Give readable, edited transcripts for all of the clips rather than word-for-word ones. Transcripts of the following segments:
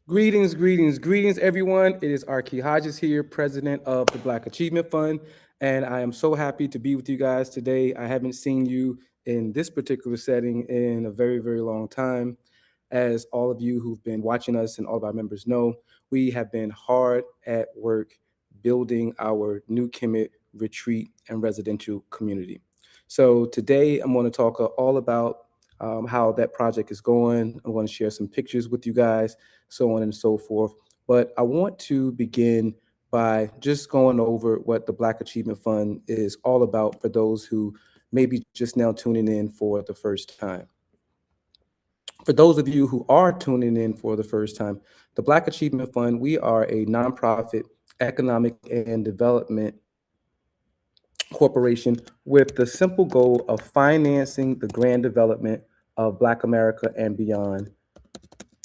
Greetings, greetings, greetings, everyone. It is Arki Hodges here, president of the Black Achievement Fund, and I am so happy to be with you guys today. I haven't seen you in this particular setting in a very, very long time. As all of you who've been watching us and all of our members know, we have been hard at work building our new Kemet retreat and residential community. So today I'm going to talk all about how that project is going. I'm going to share some pictures with you guys, so on and so forth. But I want to begin by just going over what the Black Achievement Fund is all about for those who may be just now tuning in for the first time. For those of you who are tuning in for the first time, the Black Achievement Fund, we are a nonprofit economic and development corporation with the simple goal of financing the grand development of Black America and beyond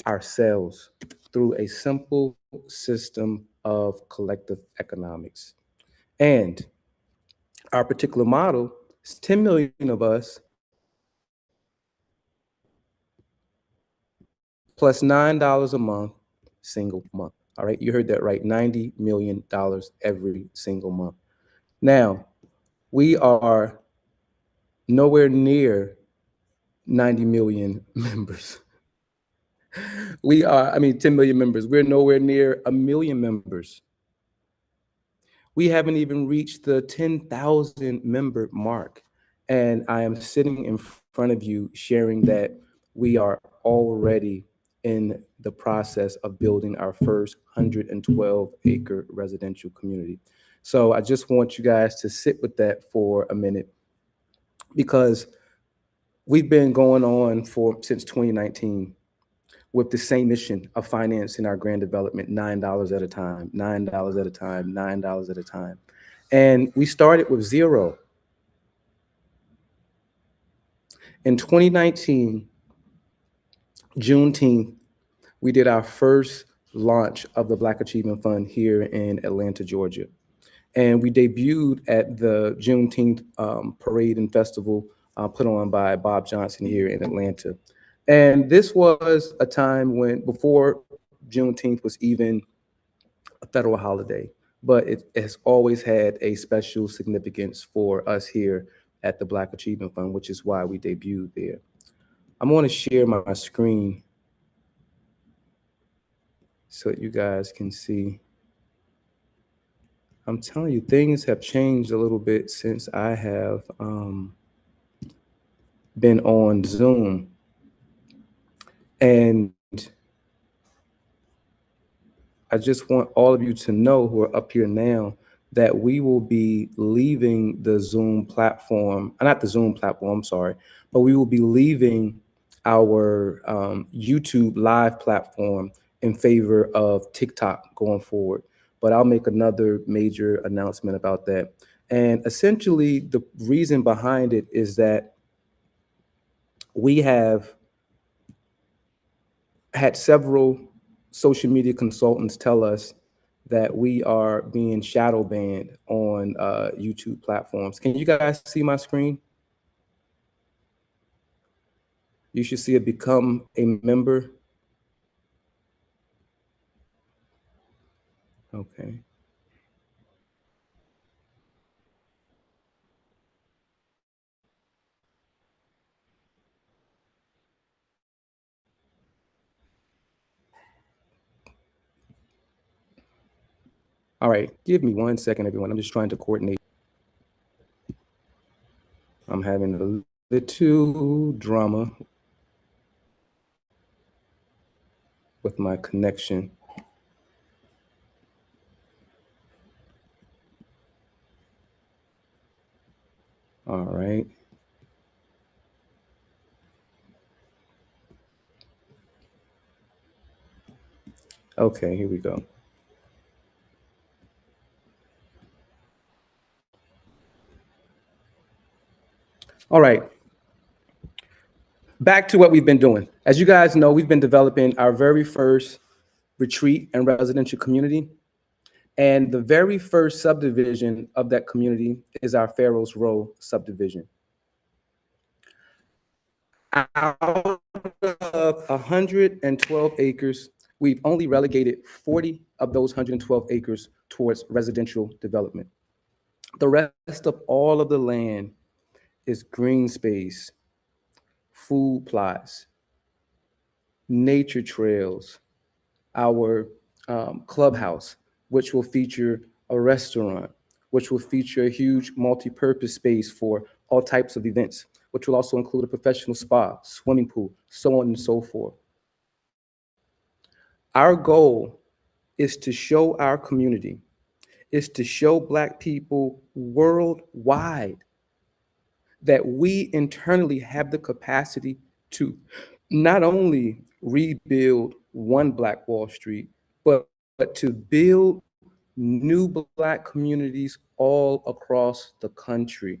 ourselves through a simple system of collective economics. And our particular model is 10 million of us plus $9 a month, single month. All right, you heard that right, $90 million every single month. Now, we are nowhere near 90 million members. I mean, 10 million members. We're nowhere near a million members. We haven't even reached the 10,000 member mark. And I am sitting in front of you sharing that we are already in the process of building our first 112-acre residential community. So I just want you guys to sit with that for a minute because we've been going on since 2019 with the same mission of financing our grand development $9 at a time, $9 at a time, $9 at a time. And we started with zero. In 2019, Juneteenth, we did our first launch of the Black Achievement Fund here in Atlanta, Georgia. And we debuted at the Juneteenth parade and festival put on by Bob Johnson here in Atlanta. And this was a time when, before Juneteenth was even a federal holiday, but it has always had a special significance for us here at the Black Achievement Fund, which is why we debuted there. I'm going to share my screen so that you guys can see. I'm telling you, things have changed a little bit since I have been on Zoom. And I just want all of you to know who are up here now that we will be leaving the Zoom platform, not the Zoom platform, I'm sorry, but we will be leaving our YouTube live platform in favor of TikTok going forward. But I'll make another major announcement about that. And essentially, the reason behind it is that we have had several social media consultants tell us that we are being shadow banned on YouTube platforms. Can you guys see my screen? You should see it become a member. Okay. All right, give me 1 second, everyone. I'm just trying to coordinate. I'm having a little drama with my connection. All right. Okay, here we go. All right. Back to what we've been doing. As you guys know, we've been developing our very first retreat and residential community. And the very first subdivision of that community is our Pharaoh's Row subdivision. Out of 112 acres, we've only relegated 40 of those 112 acres towards residential development. The rest of all of the land is green space, food plots, nature trails, our clubhouse, which will feature a restaurant, which will feature a huge multi-purpose space for all types of events, which will also include a professional spa, swimming pool, so on and so forth. Our goal is to show our community, is to show Black people worldwide that we internally have the capacity to not only rebuild one Black Wall Street, but to build new Black communities all across the country,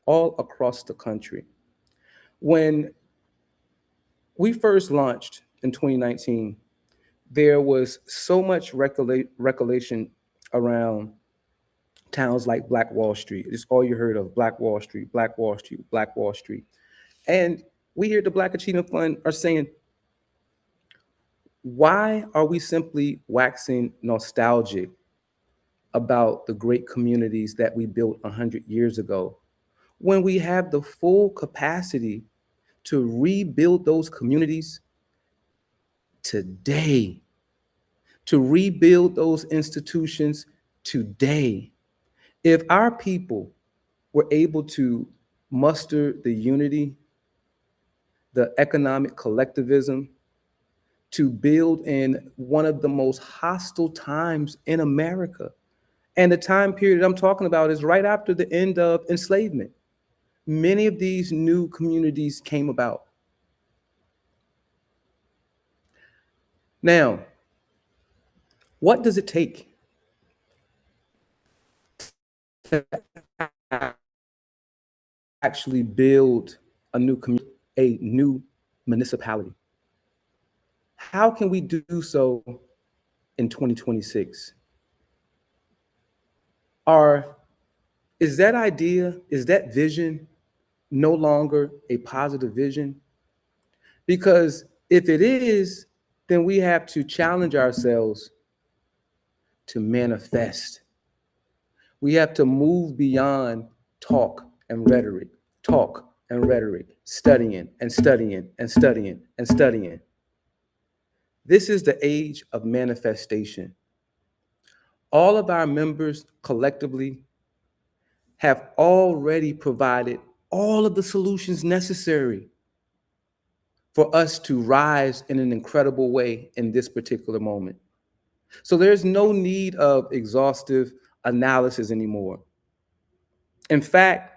all across the country. When we first launched in 2019, there was so much recollection around towns like Black Wall Street. It's all you heard of, Black Wall Street, Black Wall Street, Black Wall Street. And we here at the Black Achievement Fund are saying, why are we simply waxing nostalgic about the great communities that we built 100 years ago when we have the full capacity to rebuild those communities today, to rebuild those institutions today? If our people were able to muster the unity, the economic collectivism, to build in one of the most hostile times in America. And the time period I'm talking about is right after the end of enslavement. Many of these new communities came about. Now, what does it take to actually build a new community, a new municipality? How can we do so in 2026? Are Is that idea, is that vision no longer a positive vision? Because if it is, then we have to challenge ourselves to manifest. We have to move beyond talk and rhetoric, studying and studying and studying and studying. This is the age of manifestation. All of our members collectively have already provided all of the solutions necessary for us to rise in an incredible way in this particular moment. So there's no need of exhaustive analysis anymore. In fact,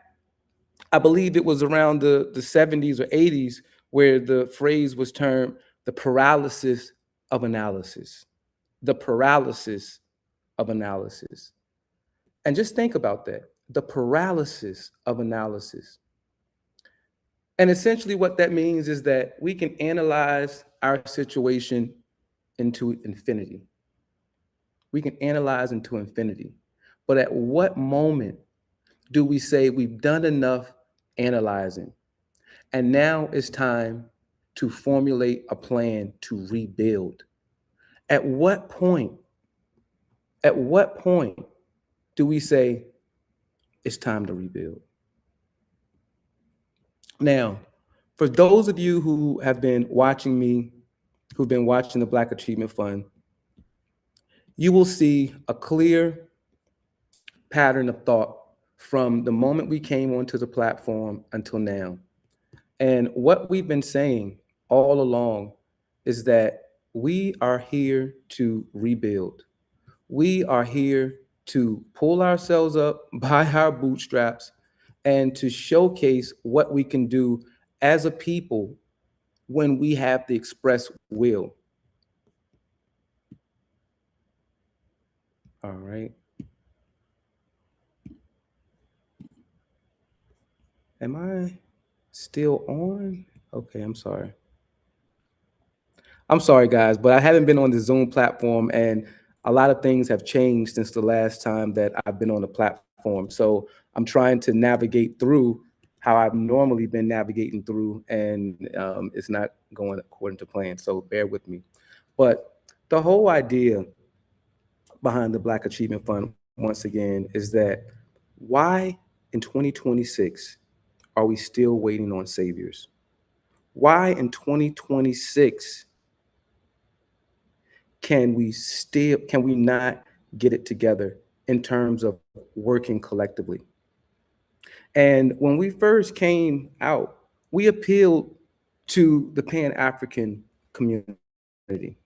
I believe it was around the 70s or 80s where the phrase was termed the paralysis of analysis. The paralysis of analysis. And just think about that, the paralysis of analysis. And essentially what that means is that we can analyze our situation into infinity. We can analyze into infinity. But at what moment do we say we've done enough analyzing? And now it's time to formulate a plan to rebuild. At what point do we say it's time to rebuild? Now, for those of you who have been watching me, who've been watching the Black Achievement Fund, you will see a clear pattern of thought from the moment we came onto the platform until now. And what we've been saying all along is that we are here to rebuild. We are here to pull ourselves up by our bootstraps and to showcase what we can do as a people when we have the express will. All right. Am I still on? Okay, I'm sorry. I'm sorry, guys, but I haven't been on the Zoom platform, and a lot of things have changed since the last time that I've been on the platform. So I'm trying to navigate through how I've normally been navigating through, and it's not going according to plan. So bear with me. But The whole idea behind the Black Achievement Fund, once again, is that why in 2026 are we still waiting on saviors? Why in 2026 can we not get it together in terms of working collectively? And when we first came out, we appealed to the Pan-African community.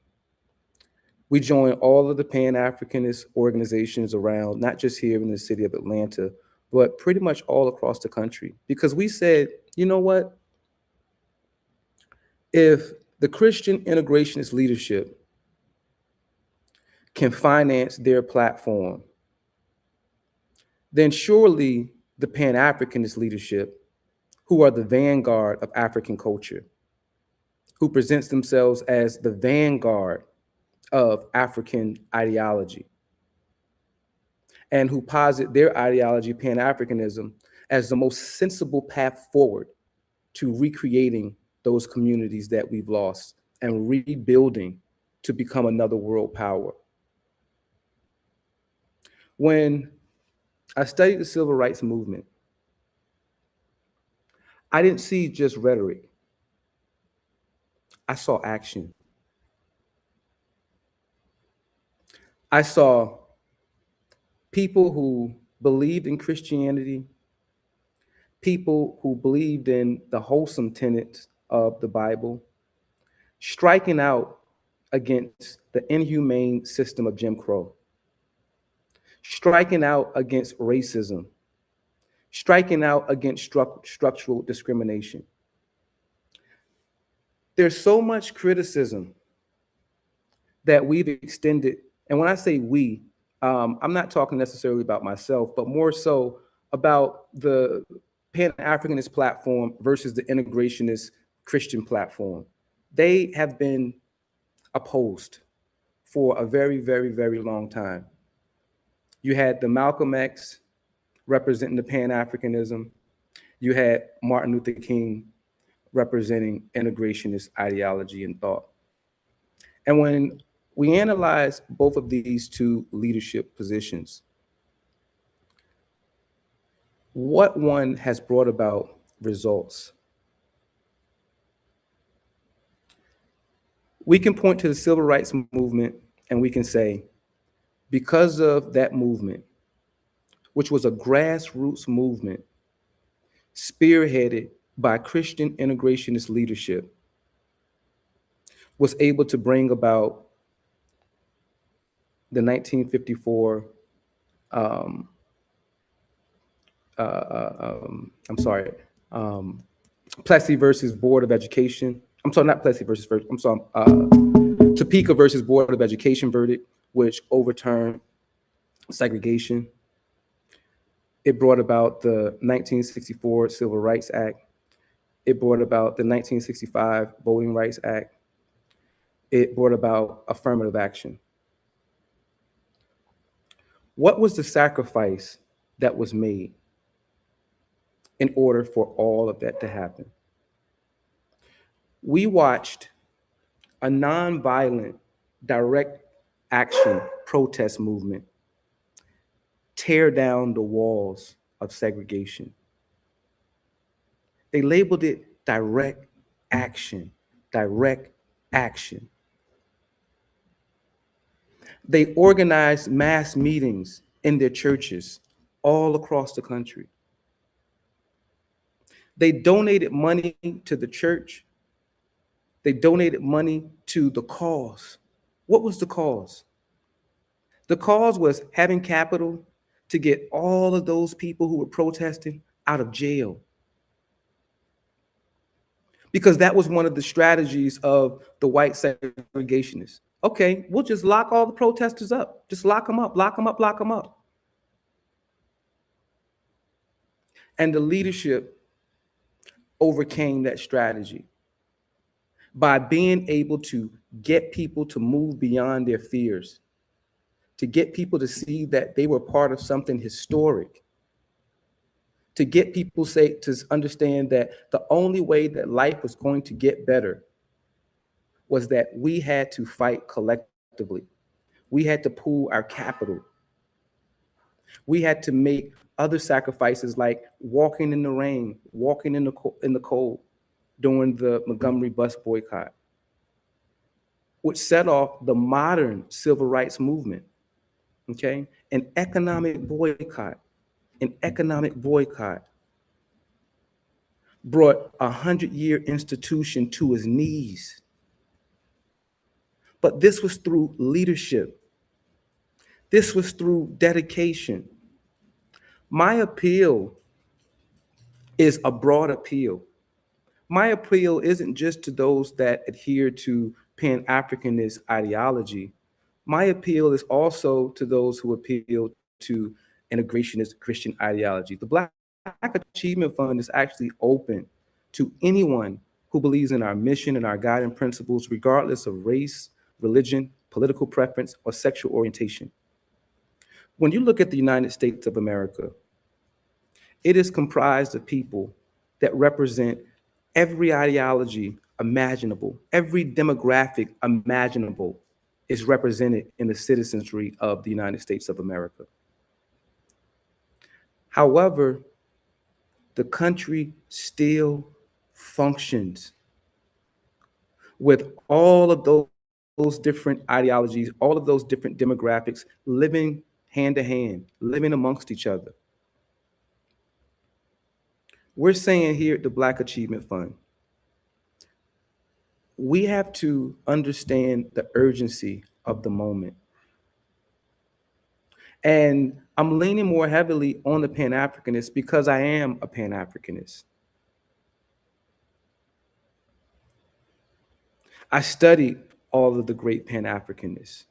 We joined all of the Pan-Africanist organizations around, not just here in the city of Atlanta, but pretty much all across the country. Because we said, you know what? If the Christian integrationist leadership can finance their platform, then surely the Pan-Africanist leadership, who are the vanguard of African culture, who presents themselves as the vanguard of African ideology, and who posit their ideology, Pan-Africanism, as the most sensible path forward to recreating those communities that we've lost and rebuilding to become another world power. When I studied the civil rights movement, I didn't see just rhetoric. I saw action. I saw people who believed in Christianity, people who believed in the wholesome tenets of the Bible, striking out against the inhumane system of Jim Crow, striking out against racism, striking out against structural discrimination. There's so much criticism that we've extended. And when I say we, I'm not talking necessarily about myself, but more so about the Pan-Africanist platform versus the integrationist Christian platform. They have been opposed for a very, very, very long time. You had the Malcolm X representing the Pan-Africanism. You had Martin Luther King representing integrationist ideology and thought. And when we analyze both of these two leadership positions, what one has brought about results? We can point to the civil rights movement and we can say, because of that movement, which was a grassroots movement spearheaded by Christian integrationist leadership, was able to bring about the 1954, I'm sorry, Plessy versus Board of Education. I'm sorry, not Plessy versus, I'm sorry, Topeka versus Board of Education verdict, which overturned segregation. It brought about the 1964 Civil Rights Act. It brought about the 1965 Voting Rights Act. It brought about affirmative action. What was the sacrifice that was made in order for all of that to happen? We watched a nonviolent, direct action protest movement tear down the walls of segregation. They labeled it direct action, direct action. They organized mass meetings in their churches all across the country. They donated money to the church. They donated money to the cause. What was the cause? The cause was having capital to get all of those people who were protesting out of jail. Because that was one of the strategies of the white segregationists. Okay, we'll just lock all the protesters up. Just lock them up, lock them up, lock them up. And the leadership overcame that strategy by being able to get people to move beyond their fears, to get people to see that they were part of something historic, to get people to understand that the only way that life was going to get better was that we had to fight collectively. We had to pool our capital. We had to make other sacrifices like walking in the rain, walking in the cold during the Montgomery bus boycott, which set off the modern civil rights movement. Okay, an economic boycott, an economic boycott brought 100-year institution to its knees. But this was through leadership. This was through dedication. My appeal is a broad appeal. My appeal isn't just to those that adhere to Pan-Africanist ideology. My appeal is also to those who appeal to integrationist Christian ideology. The Black Achievement Fund is actually open to anyone who believes in our mission and our guiding principles, regardless of race, religion, political preference, or sexual orientation. When you look at the United States of America, it is comprised of people that represent every ideology imaginable, every demographic imaginable is represented in the citizenry of the United States of America. However, the country still functions with all of those different ideologies, all of those different demographics living hand to hand, living amongst each other. We're saying here at the Black Achievement Fund, we have to understand the urgency of the moment. And I'm leaning more heavily on the Pan-Africanist because I am a Pan-Africanist. I studied all of the great Pan-Africanists.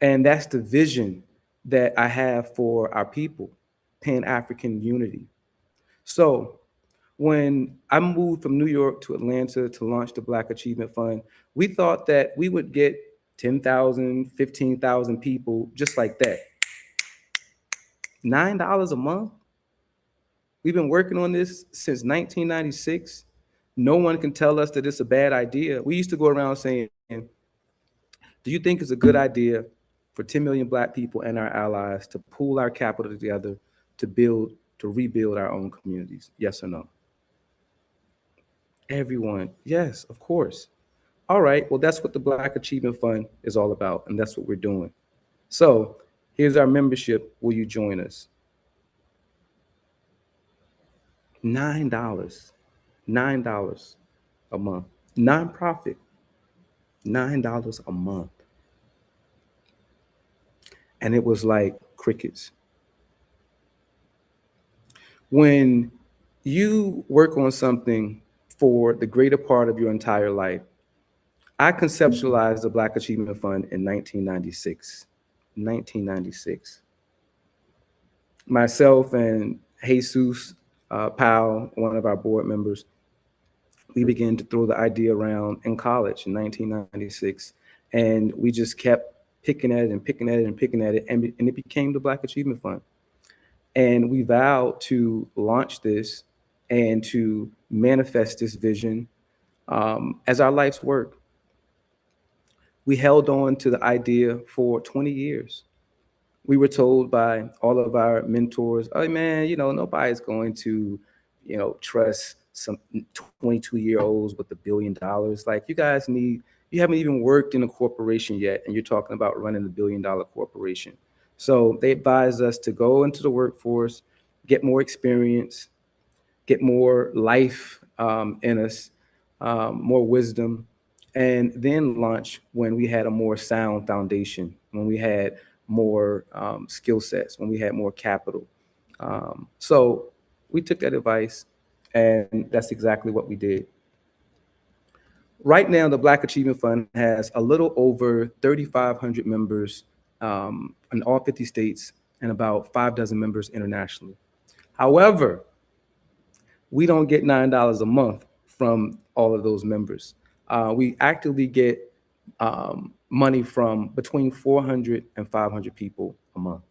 And that's the vision that I have for our people, Pan-African unity. So when I moved from New York to Atlanta to launch the Black Achievement Fund, we thought that we would get 10,000, 15,000 people just like that. $9 a month? We've been working on this since 1996. No one can tell us that it's a bad idea. We used to go around saying, do you think it's a good idea for 10 million Black people and our allies to pool our capital together to rebuild our own communities? Yes or no? Everyone, yes, of course. All right, well, that's what the Black Achievement Fund is all about, and that's what we're doing. So here's our membership. Will you join us? $9, $9 a month. Nonprofit, $9 a month. And it was like crickets. When you work on something for the greater part of your entire life, I conceptualized the Black Achievement Fund in 1996. 1996. Myself and Jesus Powell, one of our board members, we began to throw the idea around in college in 1996. And we just kept picking at it and picking at it and picking at it. And it became the Black Achievement Fund. And we vowed to launch this and to manifest this vision as our life's work. We held on to the idea for 20 years. We were told by all of our mentors, oh man, nobody's going to, trust some 22-year-olds with $1 billion. Like you haven't even worked in a corporation yet, and you're talking about running a $1 billion corporation. So they advised us to go into the workforce, get more experience, get more life in us, more wisdom, and then launch when we had a more sound foundation, when we had more skill sets, when we had more capital. So we took that advice, and that's exactly what we did. Right now, the Black Achievement Fund has a little over 3,500 members in all 50 states and about 6 members internationally. However, we don't get $9 a month from all of those members. We actively get money from between 400 and 500 people a month.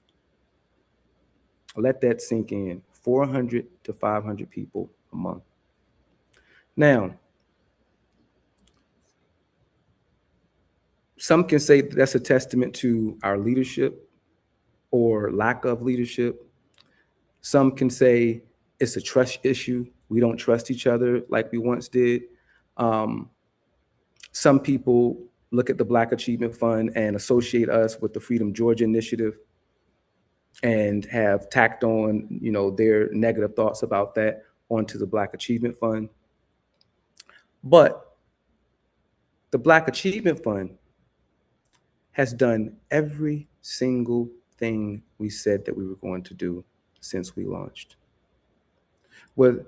Let that sink in. 400 to 500 people a month. Now, Some can say that's a testament to our leadership or lack of leadership. Some can say it's a trust issue. We don't trust each other like we once did. Um, some people look at the Black Achievement Fund and associate us with the Freedom Georgia Initiative and have tacked on, their negative thoughts about that onto the Black Achievement Fund. But the Black Achievement Fund has done every single thing we said that we were going to do since we launched, with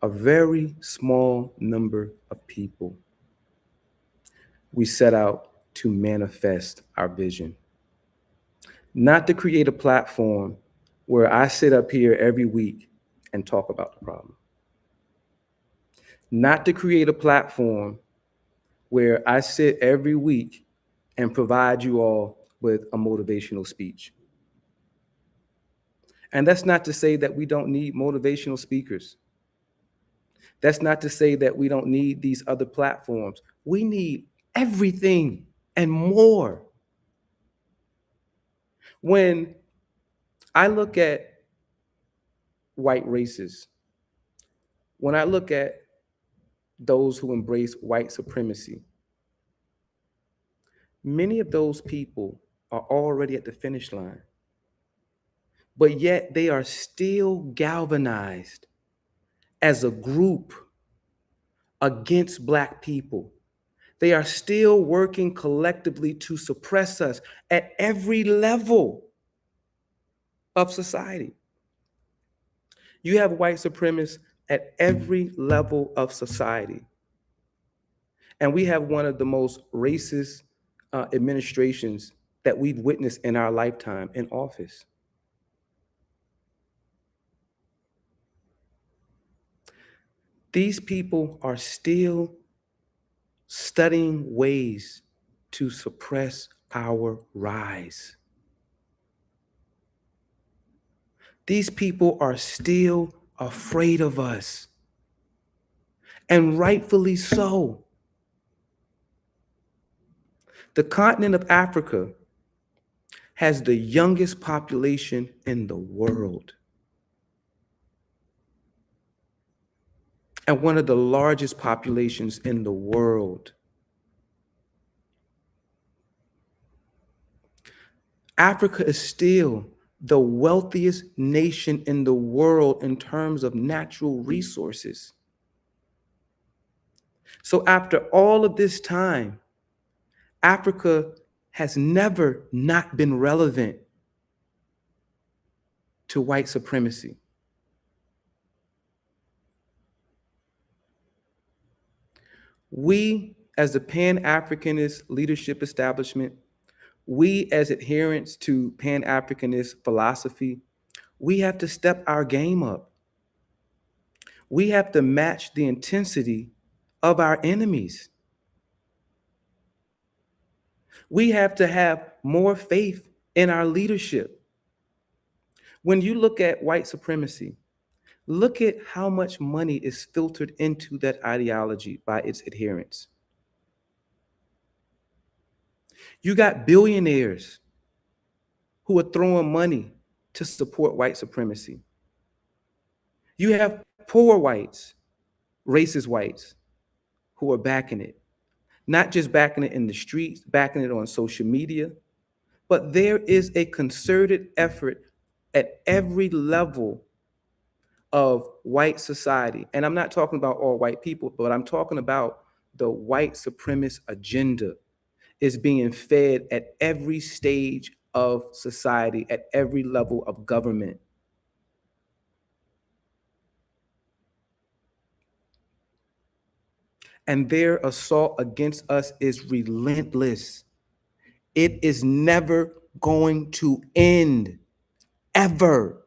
a very small number of people. We set out to manifest our vision, not to create a platform where I sit up here every week and talk about the problem, not to create a platform where I sit every week and provide you all with a motivational speech. And that's not to say that we don't need motivational speakers. That's not to say that we don't need these other platforms. We need everything and more. When I look at white races, when I look at those who embrace white supremacy, many of those people are already at the finish line, but yet they are still galvanized as a group against Black people. They are still working collectively to suppress us at every level of society. You have white supremacists at every level of society. And we have one of the most racist administrations that we've witnessed in our lifetime in office. These people are still studying ways to suppress our rise. These people are still afraid of us, and rightfully so. The continent of Africa has the youngest population in the world and one of the largest populations in the world. Africa is still the wealthiest nation in the world in terms of natural resources. So after all of this time, Africa has never not been relevant to white supremacy. We, as the Pan-Africanist leadership establishment, we as adherents to Pan-Africanist philosophy, we have to step our game up. We have to match the intensity of our enemies. We have to have more faith in our leadership. When you look at white supremacy, look at how much money is filtered into that ideology by its adherents. You got billionaires who are throwing money to support white supremacy. You have poor whites, racist whites, who are backing it. Not just backing it in the streets, backing it on social media, but there is a concerted effort at every level of white society. And I'm not talking about all white people, but I'm talking about the white supremacist agenda is being fed at every stage of society, at every level of government. And their assault against us is relentless. It is never going to end, ever.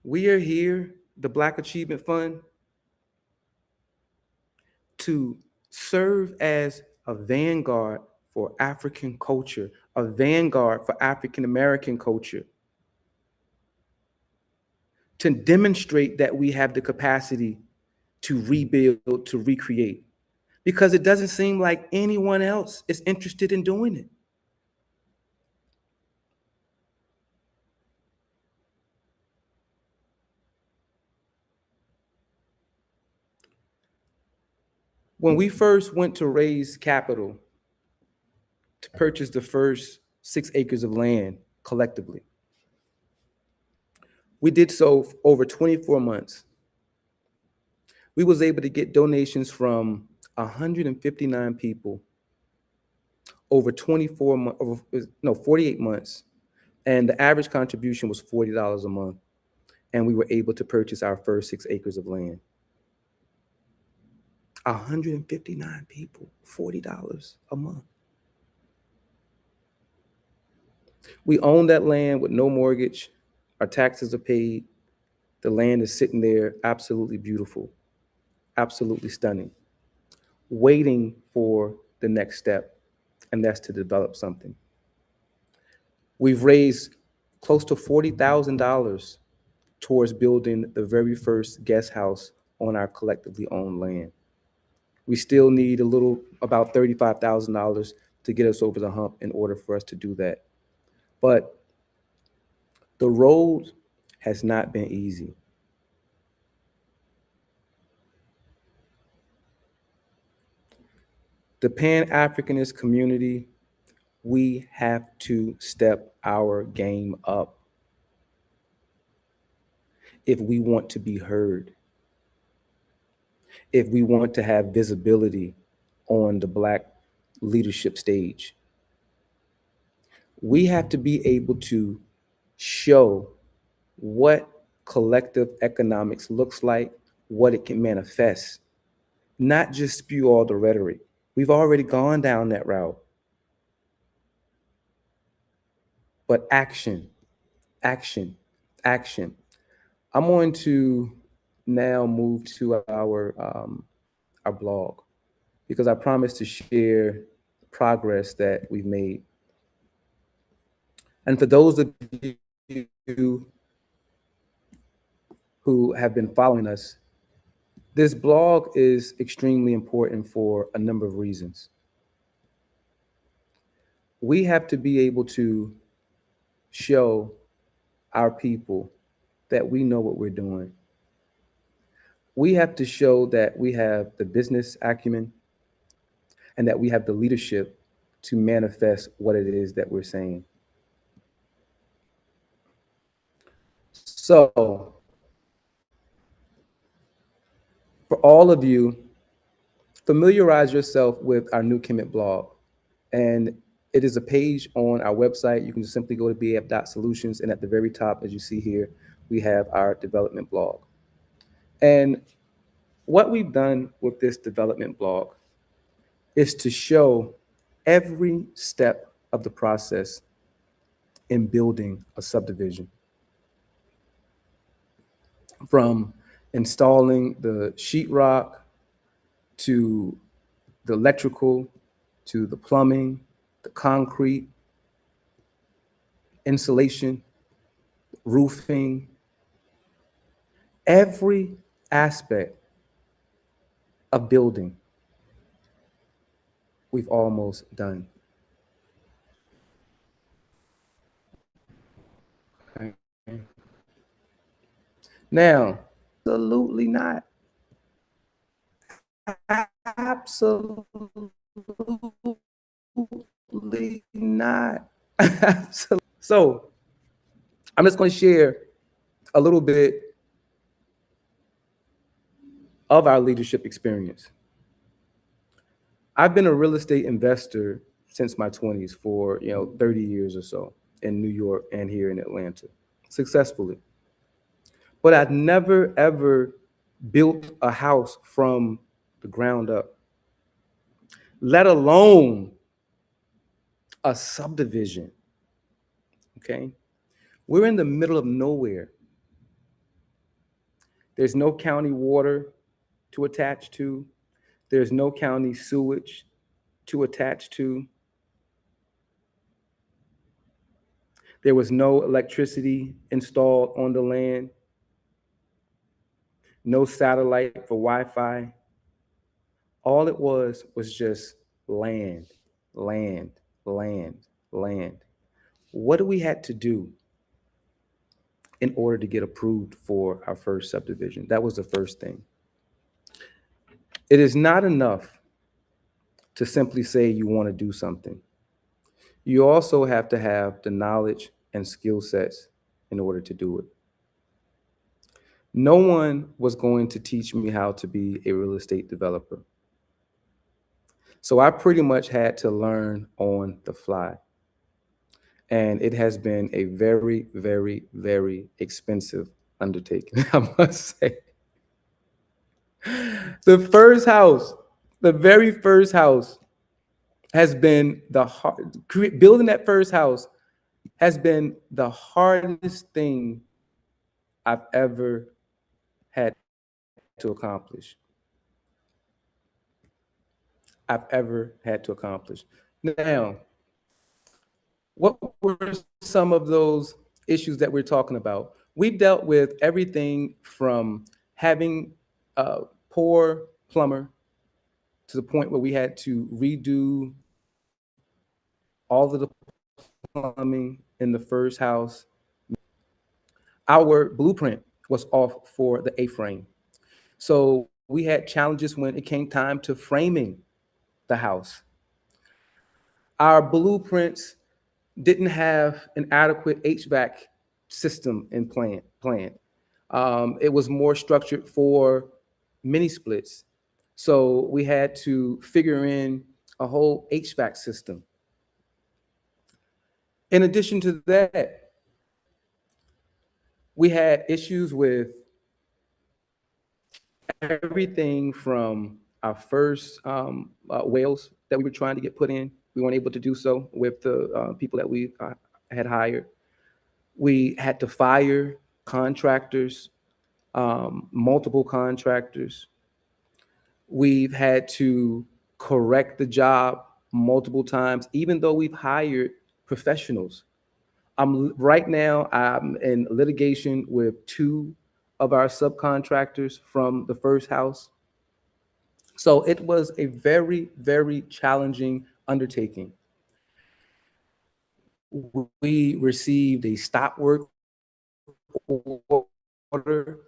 We are here, the Black Achievement Fund, to serve as a vanguard for African culture, a vanguard for African American culture, to demonstrate that we have the capacity to rebuild, to recreate, because it doesn't seem like anyone else is interested in doing it. When we first went to raise capital to purchase the first 6 acres of land collectively, we did so over 24 months. We was able to get donations from 159 people over 48 months. And the average contribution was $40 a month. And we were able to purchase our first 6 acres of land. 159 people, $40 a month. We own that land with no mortgage. Our taxes are paid. The land is sitting there, absolutely beautiful, absolutely stunning, waiting for the next step, and that's to develop something. We've raised close to $40,000 towards building the very first guest house on our collectively owned land. We still need about $35,000 to get us over the hump in order for us to do that. But the road has not been easy. The Pan-Africanist community, we have to step our game up if we want to be heard, if we want to have visibility on the Black leadership stage. We have to be able to show what collective economics looks like, what it can manifest, not just spew all the rhetoric. We've already gone down that route. But action, action, action. I'm going to now move to our blog, because I promised to share progress that we've made. And for those of you who have been following us, this blog is extremely important for a number of reasons. We have to be able to show our people that we know what we're doing. We have to show that we have the business acumen and that we have the leadership to manifest what it is that we're saying. So, for all of you, familiarize yourself with our new Kemet blog. And it is a page on our website. You can just simply go to baf.solutions, and at the very top, as you see here, we have our development blog. And what we've done with this development blog is to show every step of the process in building a subdivision. From installing the sheetrock to the electrical, to the plumbing, the concrete, insulation, roofing, every aspect of building, we've almost done. Okay. Now, absolutely not. Absolutely not. So, I'm just going to share a little bit of our leadership experience. I've been a real estate investor since my 20s for 30 years or so in New York and here in Atlanta, successfully. But I'd never ever built a house from the ground up, let alone a subdivision. Okay? We're in the middle of nowhere. There's no county water to attach to. There's no county sewage to attach to. There was no electricity installed on the land. no satellite for Wi-Fi. All it was just land, land, land, land. What do we had to do in order to get approved for our first subdivision? That was the first thing. It is not enough to simply say you want to do something. You also have to have the knowledge and skill sets in order to do it. No one was going to teach me how to be a real estate developer. So I pretty much had to learn on the fly. And it has been a very, very, very expensive undertaking, I must say. The first house, the very first house has been the hard, building that first house has been the hardest thing I've ever had to accomplish. I've ever had to accomplish. Now, what were some of those issues that we're talking about? We've dealt with everything from having a poor plumber to the point where we had to redo all of the plumbing in the first house. Our blueprint was off for the A-frame. So we had challenges when it came time to framing the house. Our blueprints didn't have an adequate HVAC system in plan. It was more structured for mini splits. So we had to figure in a whole HVAC system. In addition to that, we had issues with everything from our first wells that we were trying to get put in. We weren't able to do so with the people that we had hired. We had to fire contractors, multiple contractors. We've had to correct the job multiple times, even though we've hired professionals. Right now, I'm in litigation with two of our subcontractors from the first house. So it was a very, very challenging undertaking. We received a stop work order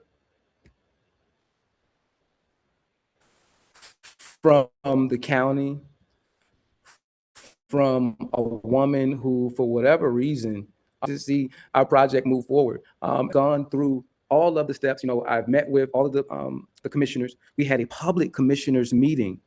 from the county, from a woman who, for whatever reason, to see our project move forward. Gone through all of the steps. I've met with all of the commissioners. We had a public commissioners meeting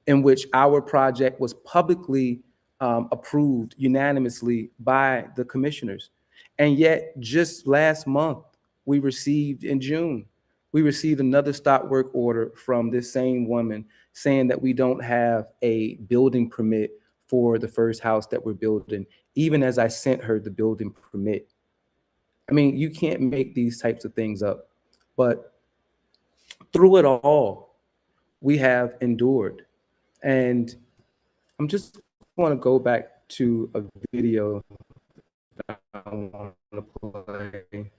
in which our project was publicly approved unanimously by the commissioners. And yet, just last month, in June, we received another stop work order from this same woman saying that we don't have a building permit for the first house that we're building, even as I sent her the building permit. I mean, you can't make these types of things up. But through it all, we have endured. And I'm just want to go back to a video that I want to play.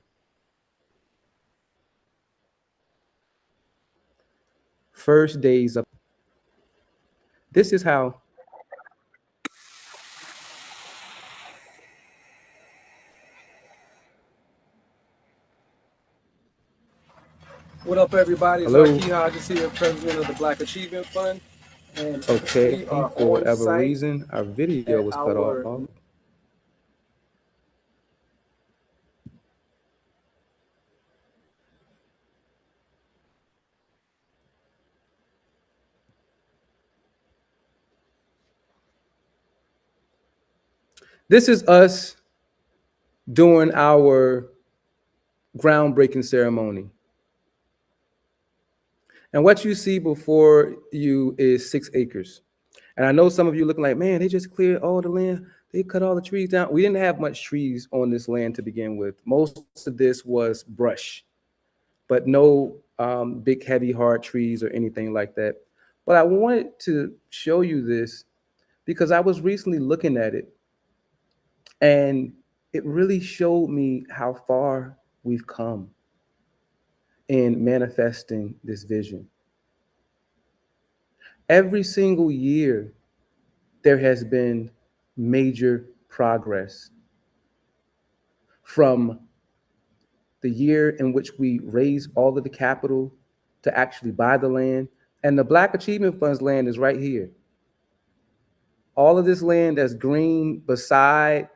First days of this is how. What up, everybody? It's Hello. Archie Hodges here, president of the Black Achievement Fund. And Okay, we are for on whatever site reason, our video at was cut our off. This is us doing our groundbreaking ceremony. And what you see before you is 6 acres. And I know some of you looking like, man, they just cleared all the land. They cut all the trees down. We didn't have much trees on this land to begin with. Most of this was brush, but no big, heavy, hard trees or anything like that. But I wanted to show you this because I was recently looking at it and it really showed me how far we've come. in manifesting this vision. Every single year, there has been major progress from the year in which we raised all of the capital to actually buy the land. And the Black Achievement Fund's land is right here. All of this land that's green beside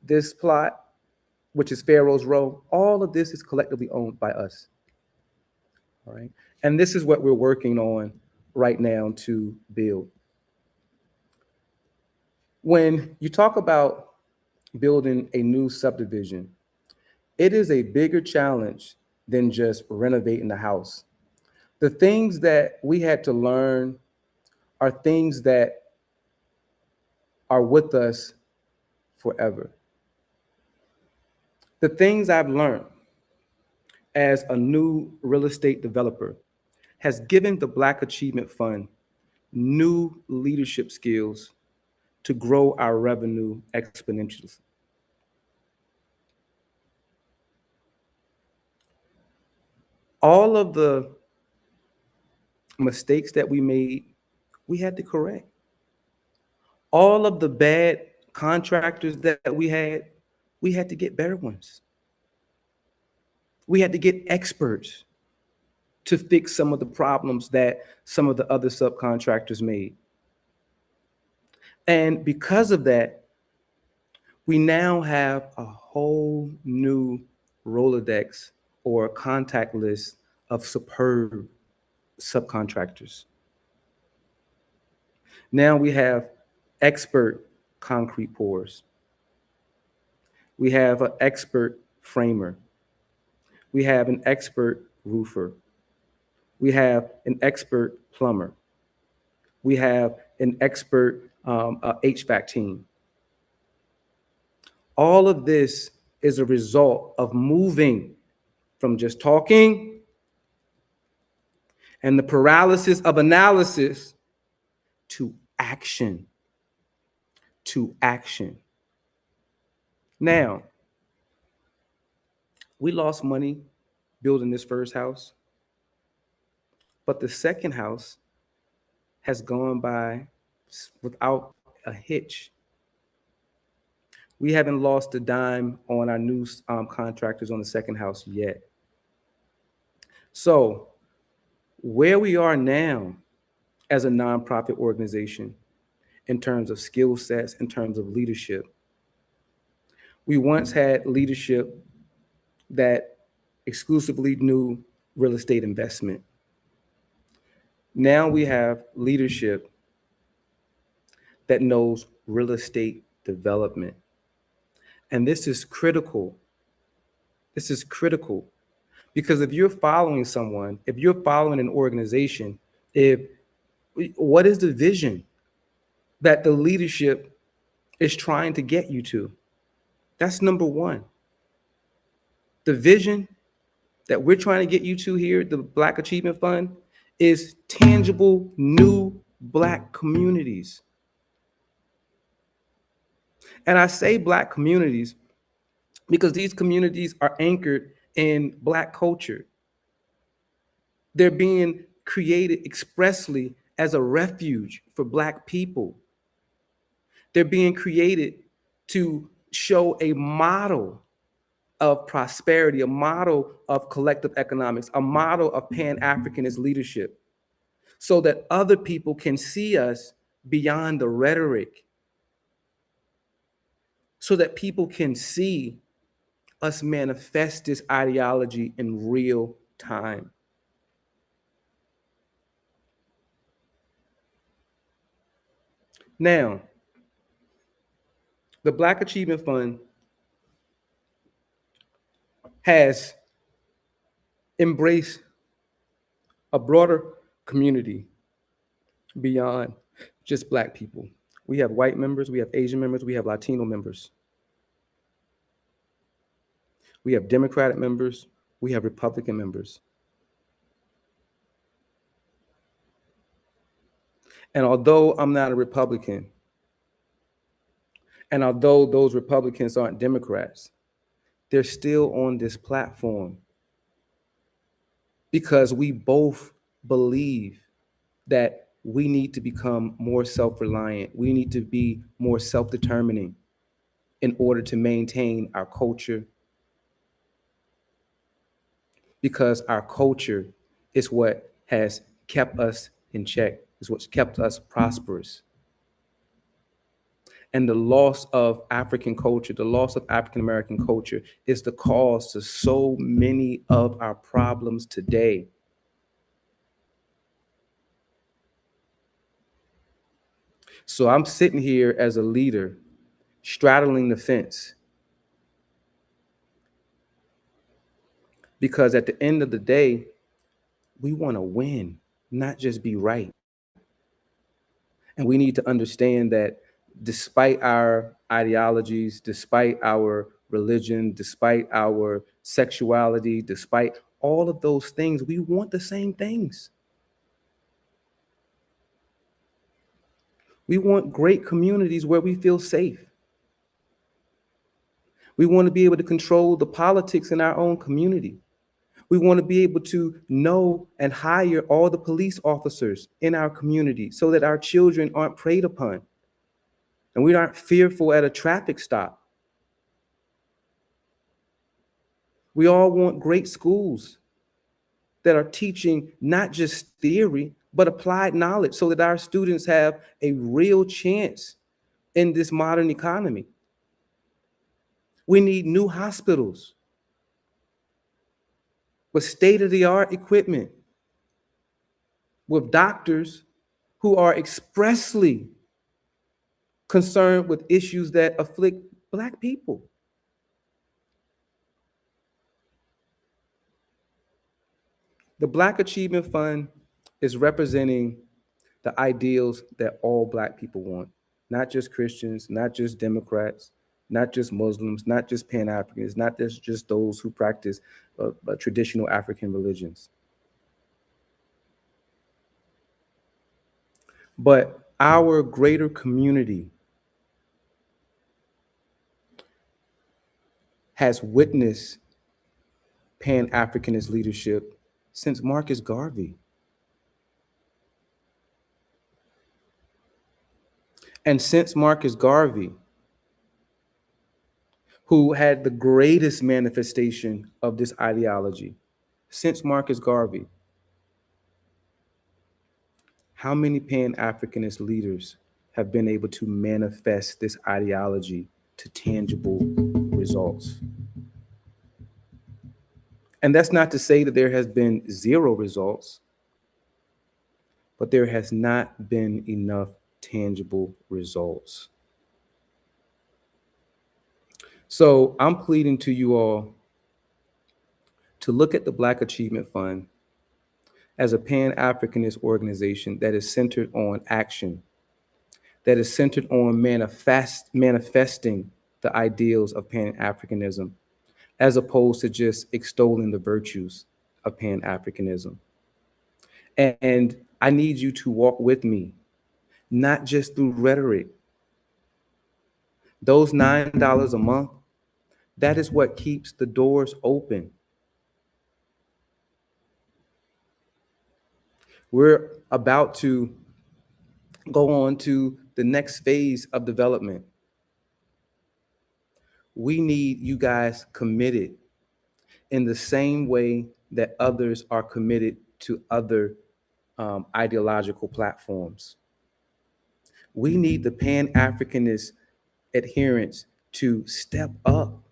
this plot, which is Pharaoh's Row, all of this is collectively owned by us. All right. And this is what we're working on right now to build. When you talk about building a new subdivision, it is a bigger challenge than just renovating the house. The things that we had to learn are things that are with us forever. The things I've learned as a new real estate developer has given the Black Achievement Fund new leadership skills to grow our revenue exponentially. All of the mistakes that we made, we had to correct. All of the bad contractors that we had to get better ones. We had to get experts to fix some of the problems that some of the other subcontractors made. And because of that, we now have a whole new Rolodex or contact list of superb subcontractors. Now we have expert concrete pourers. We have an expert framer. We have an expert roofer. We have an expert plumber. We have an expert HVAC team. All of this is a result of moving from just talking and the paralysis of analysis to action. To action. Now, we lost money building this first house, but the second house has gone by without a hitch. We haven't lost a dime on our new contractors on the second house yet. So, where we are now as a nonprofit organization, in terms of skill sets, in terms of leadership, we once had leadership that exclusively knew real estate investment. Now we have leadership that knows real estate development. And this is critical. This is critical because if you're following someone, if you're following an organization, if what is the vision that the leadership is trying to get you to? That's number one. The vision that we're trying to get you to here, the Black Achievement Fund, is tangible new Black communities. And I say Black communities because these communities are anchored in Black culture. They're being created expressly as a refuge for Black people. They're being created to show a model of prosperity, a model of collective economics, a model of Pan-Africanist leadership, so that other people can see us beyond the rhetoric, so that people can see us manifest this ideology in real time. Now, the Black Achievement Fund has embraced a broader community beyond just Black people. We have white members, we have Asian members, we have Latino members. We have Democratic members, we have Republican members. And although I'm not a Republican, and although those Republicans aren't Democrats, they're still on this platform. because we both believe that we need to become more self-reliant. We need to be more self-determining in order to maintain our culture, because our culture is what has kept us in check, is what's kept us prosperous. And the loss of African culture, the loss of African American culture, is the cause to so many of our problems today. So I'm sitting here as a leader, straddling the fence, because at the end of the day, we want to win, not just be right. And we need to understand that despite our ideologies, despite our religion, despite our sexuality, despite all of those things, we want the same things. We want great communities where we feel safe. We want to be able to control the politics in our own community. We want to be able to know and hire all the police officers in our community so that our children aren't preyed upon and we aren't fearful at a traffic stop. We all want great schools that are teaching not just theory, but applied knowledge so that our students have a real chance in this modern economy. We need new hospitals with state-of-the-art equipment, with doctors who are expressly concerned with issues that afflict Black people. The Black Achievement Fund is representing the ideals that all Black people want, not just Christians, not just Democrats, not just Muslims, not just Pan-Africans, not just those who practice traditional African religions. But our greater community has witnessed Pan-Africanist leadership since Marcus Garvey. And since Marcus Garvey, who had the greatest manifestation of this ideology, since Marcus Garvey, how many Pan-Africanist leaders have been able to manifest this ideology to tangible results? And that's not to say that there has been zero results, but there has not been enough tangible results. So I'm pleading to you all to look at the Black Achievement Fund as a Pan-Africanist organization that is centered on action, that is centered on manifesting the ideals of Pan-Africanism, as opposed to just extolling the virtues of Pan-Africanism. And I need you to walk with me, not just through rhetoric. Those $9 a month, that is what keeps the doors open. We're about to go on to the next phase of development. We need you guys committed in the same way that others are committed to other ideological platforms. We need the Pan-Africanist adherents to step up.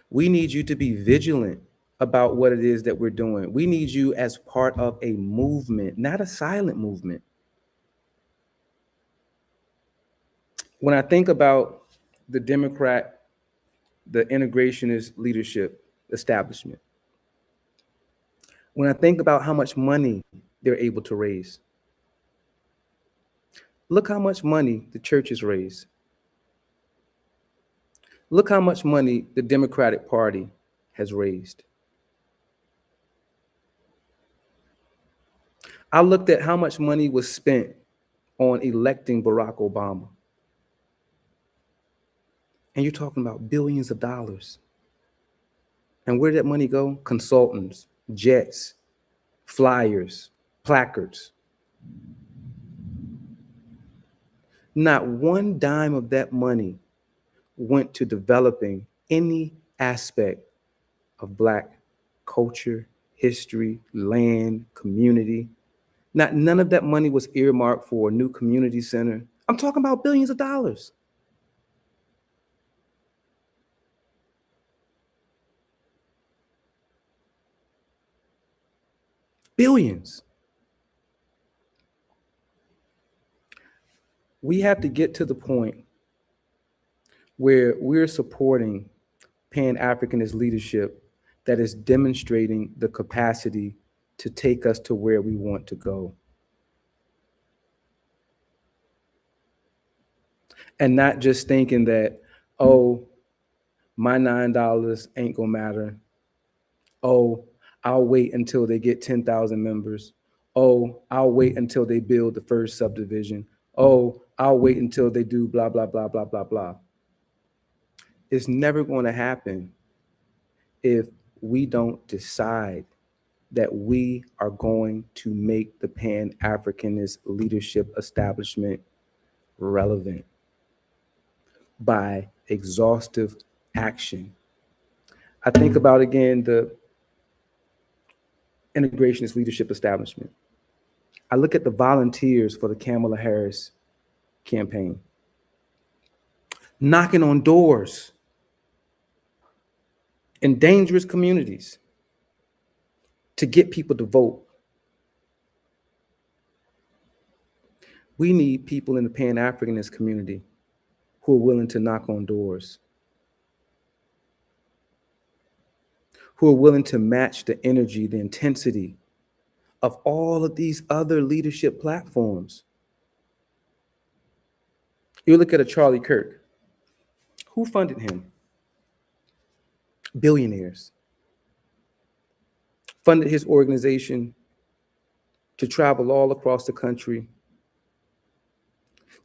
We need you to be vigilant about what it is that we're doing. We need you as part of a movement, not a silent movement. When I think about the Democrat, the integrationist leadership establishment, when I think about how much money they're able to raise, look how much money the churches raise. Look how much money the Democratic Party has raised. I looked at how much money was spent on electing Barack Obama. And you're talking about billions of dollars. And where did that money go? Consultants, jets, flyers, placards. Not one dime of that money went to developing any aspect of Black culture, history, land, community. Not none of that money was earmarked for a new community center. I'm talking about billions of dollars. Billions. We have to get to the point where we're supporting Pan Africanist leadership that is demonstrating the capacity to take us to where we want to go. And not just thinking that, oh, my $9 ain't gonna matter. Oh, I'll wait until they get 10,000 members. Oh, I'll wait until they build the first subdivision. Oh, I'll wait until they do blah, blah, blah, blah, blah, blah. It's never going to happen if we don't decide that we are going to make the Pan Africanist leadership establishment relevant by exhaustive action. I think about again the integrationist leadership establishment. I look at the volunteers for the Kamala Harris campaign, knocking on doors in dangerous communities to get people to vote. We need people in the Pan Africanist community who are willing to knock on doors, who are willing to match the energy, the intensity of all of these other leadership platforms. You look at a Charlie Kirk. Who funded him? Billionaires. Funded his organization to travel all across the country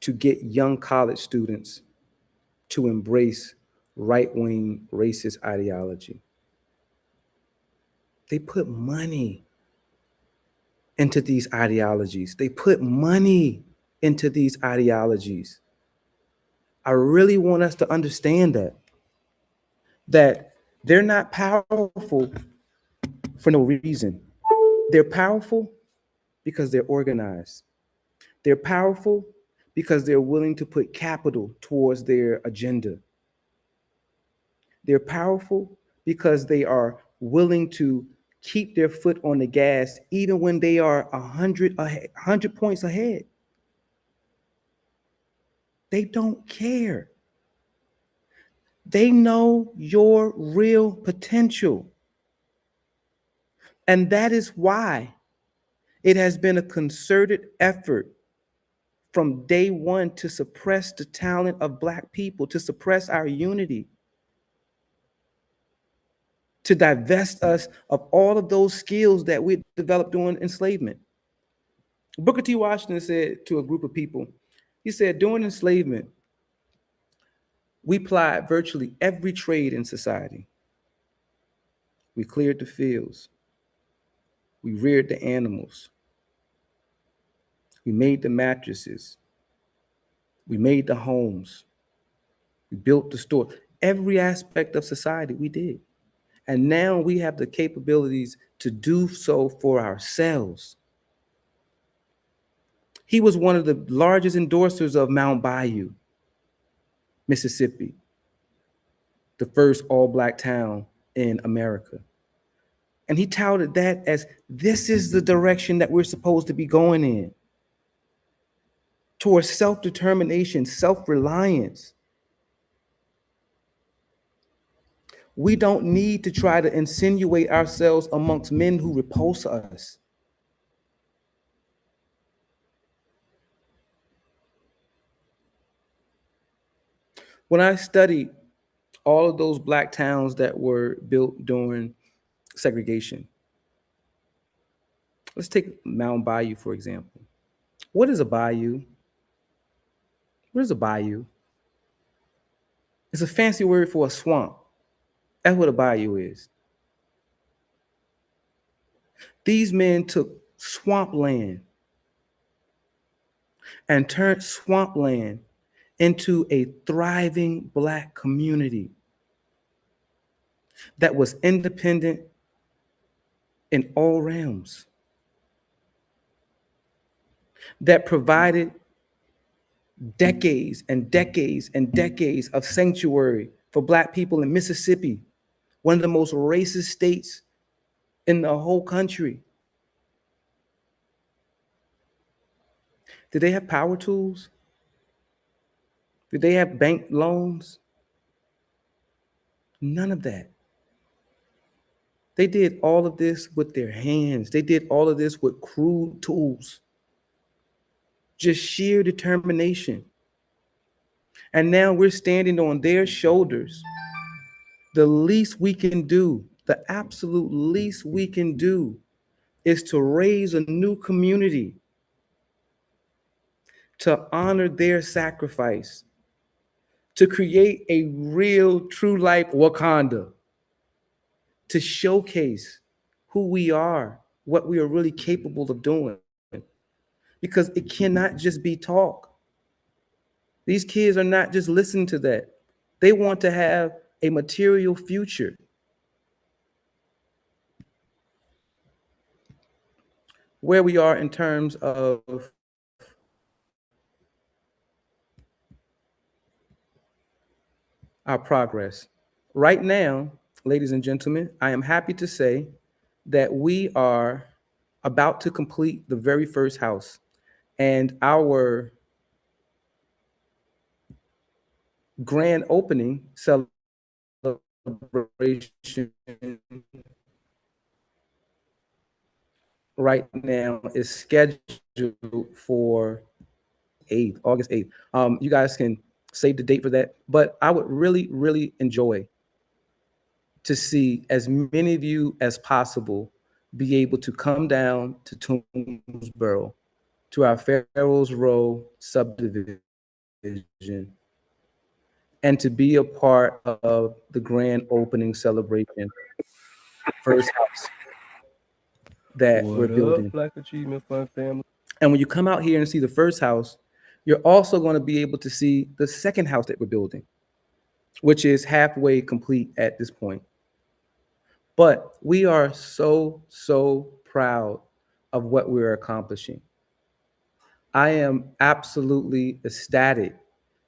to get young college students to embrace right-wing racist ideology. They put money into these ideologies. They put money into these ideologies. I really want us to understand that they're not powerful for no reason. They're powerful because they're organized. They're powerful because they're willing to put capital towards their agenda. They're powerful because they are willing to keep their foot on the gas even when they are 100 points ahead. They don't care. They know your real potential. And that is why it has been a concerted effort from day one to suppress the talent of Black people, to suppress our unity, to divest us of all of those skills that we developed during enslavement. Booker T. Washington said to a group of people, he said, during enslavement, we plied virtually every trade in society. We cleared the fields. We reared the animals. We made the mattresses. We made the homes. We built the store. Every aspect of society we did. And now we have the capabilities to do so for ourselves. He was one of the largest endorsers of Mount Bayou, Mississippi, the first all-Black town in America. And he touted that as this is the direction that we're supposed to be going in, towards self-determination, self-reliance. We don't need to try to insinuate ourselves amongst men who repulse us. When I studied all of those Black towns that were built during segregation, let's take Mount Bayou, for example. What is a bayou? What is a bayou? It's a fancy word for a swamp. That's what a bayou is. These men took swampland and turned swampland into a thriving Black community that was independent in all realms, that provided decades and decades and decades of sanctuary for Black people in Mississippi, one of the most racist states in the whole country. Did they have power tools? Did they have bank loans? None of that. They did all of this with their hands. They did all of this with crude tools, just sheer determination. And now we're standing on their shoulders. The least we can do, the absolute least we can do, is to raise a new community to honor their sacrifice, to create a real, true life Wakanda, to showcase who we are, what we are really capable of doing. Because it cannot just be talk. These kids are not just listening to that. They want to have a material future. Where we are in terms of our progress. Right now, ladies and gentlemen, I am happy to say that we are about to complete the very first house. And our grand opening celebration right now is scheduled for 8th, August 8th. You guys can save the date for that. But I would really, really enjoy to see as many of you as possible be able to come down to Toomsboro, to our Pharaoh's Row subdivision, and to be a part of the grand opening celebration, first house that we're What up, building. Black Achievement Fund family? And when you come out here and see the first house, you're also going to be able to see the second house that we're building, which is halfway complete at this point. But we are so, so proud of what we're accomplishing. I am absolutely ecstatic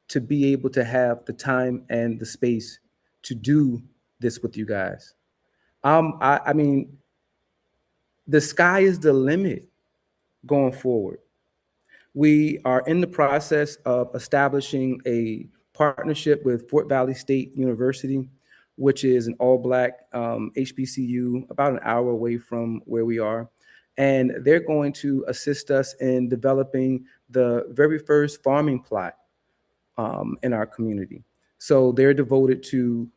to be able to have the time and the space to do this with you guys. I mean, the sky is the limit going forward. We are in the process of establishing a partnership with Fort Valley State University, which is an all-Black HBCU about an hour away from where we are. And they're going to assist us in developing the very first farming plot in our community. So they're devoted to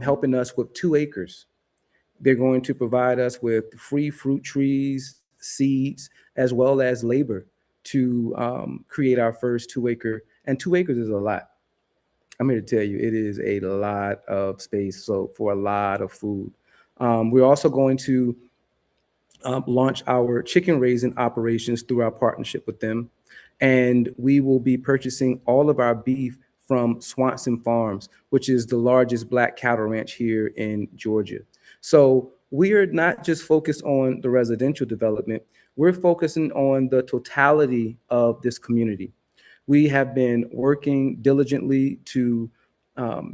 helping us with 2 acres. They're going to provide us with free fruit trees, seeds, as well as labor to create our first 2 acre. And 2 acres is a lot. I'm here to tell you, it is a lot of space. So for a lot of food. We're also going to launch our chicken raising operations through our partnership with them. And we will be purchasing all of our beef from Swanson Farms, which is the largest Black cattle ranch here in Georgia. So we are not just focused on the residential development, we're focusing on the totality of this community. We have been working diligently to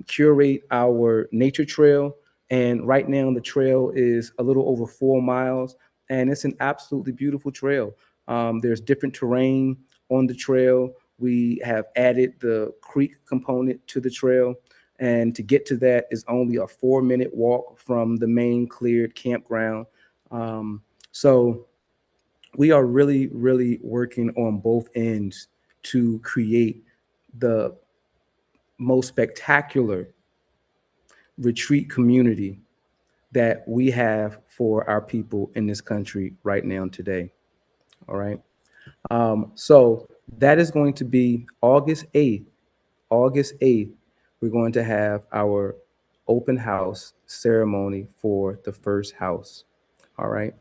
curate our nature trail. And right now, the trail is a little over 4 miles, and it's an absolutely beautiful trail. There's different terrain on the trail. We have added the creek component to the trail. And to get to that is only a 4-minute walk from the main cleared campground. So we are really, really working on both ends to create the most spectacular retreat community that we have for our people in this country right now today. All right. So that is going to be August 8th. August 8th, we're going to have our open house ceremony for the first house. All right.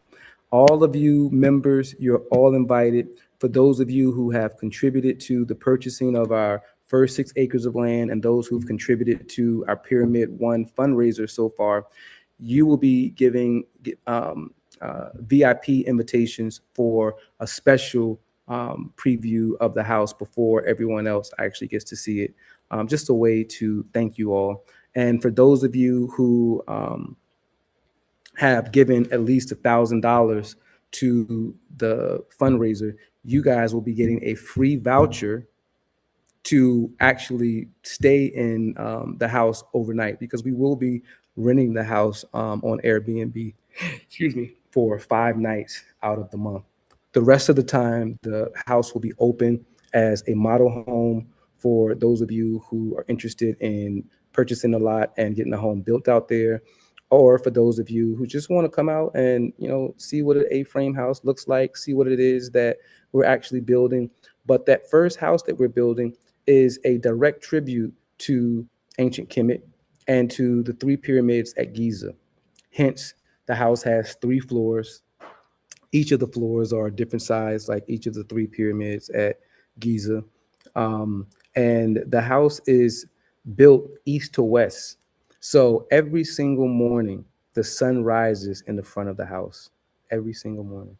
All of you members, you're all invited. For those of you who have contributed to the purchasing of our first 6 acres of land and those who've contributed to our Pyramid One fundraiser so far, you will be giving VIP invitations for a special preview of the house before everyone else actually gets to see it. Just a way to thank you all. And for those of you who have given at least $1,000 to the fundraiser, you guys will be getting a free voucher to actually stay in the house overnight, because we will be renting the house on Airbnb, excuse me, for 5 nights out of the month. The rest of the time, the house will be open as a model home for those of you who are interested in purchasing a lot and getting a home built out there, or for those of you who just want to come out and see what an A-frame house looks like, see what it is that we're actually building. But that first house that we're building is a direct tribute to ancient Kemet and to the 3 pyramids at Giza. Hence, the house has 3 floors. Each of the floors are a different size, like each of the 3 pyramids at Giza. And the house is built east to west. So every single morning, the sun rises in the front of the house, every single morning.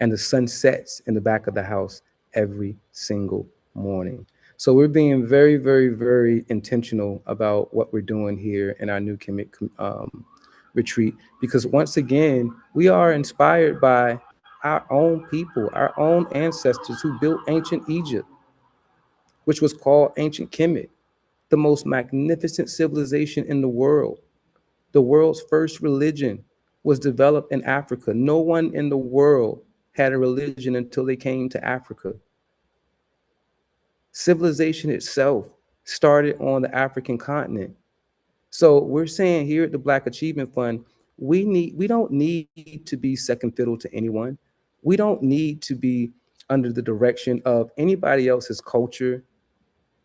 And the sun sets in the back of the house every single morning. So we're being very, very, very intentional about what we're doing here in our new Kemet retreat, because once again, we are inspired by our own people, our own ancestors who built ancient Egypt, which was called ancient Kemet, the most magnificent civilization in the world. The world's first religion was developed in Africa. No one in the world had a religion until they came to Africa. Civilization itself started on the African continent. So we're saying here at the Black Achievement Fund, we don't need to be second fiddle to anyone. We don't need to be under the direction of anybody else's culture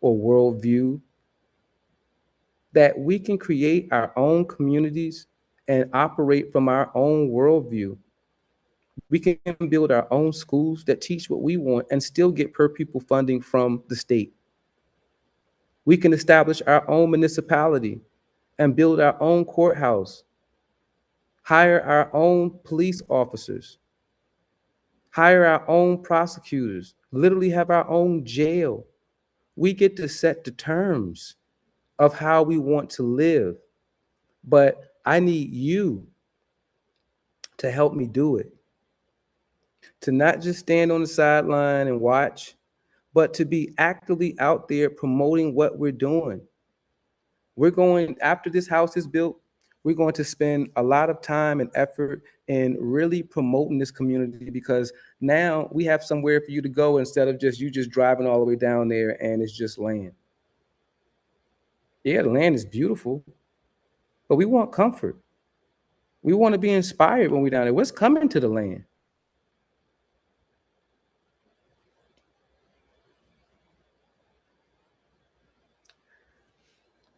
or worldview. That we can create our own communities and operate from our own worldview. We can build our own schools that teach what we want and still get per pupil funding from the state. We can establish our own municipality and build our own courthouse, hire our own police officers, hire our own prosecutors, literally have our own jail. We get to set the terms of how we want to live. But I need you to help me do it. To not just stand on the sideline and watch, but to be actively out there promoting what we're doing. We're going, after this house is built, we're going to spend a lot of time and effort in really promoting this community, because now we have somewhere for you to go instead of just you just driving all the way down there and it's just land. Yeah, the land is beautiful, but we want comfort. We want to be inspired when we're down there. What's coming to the land?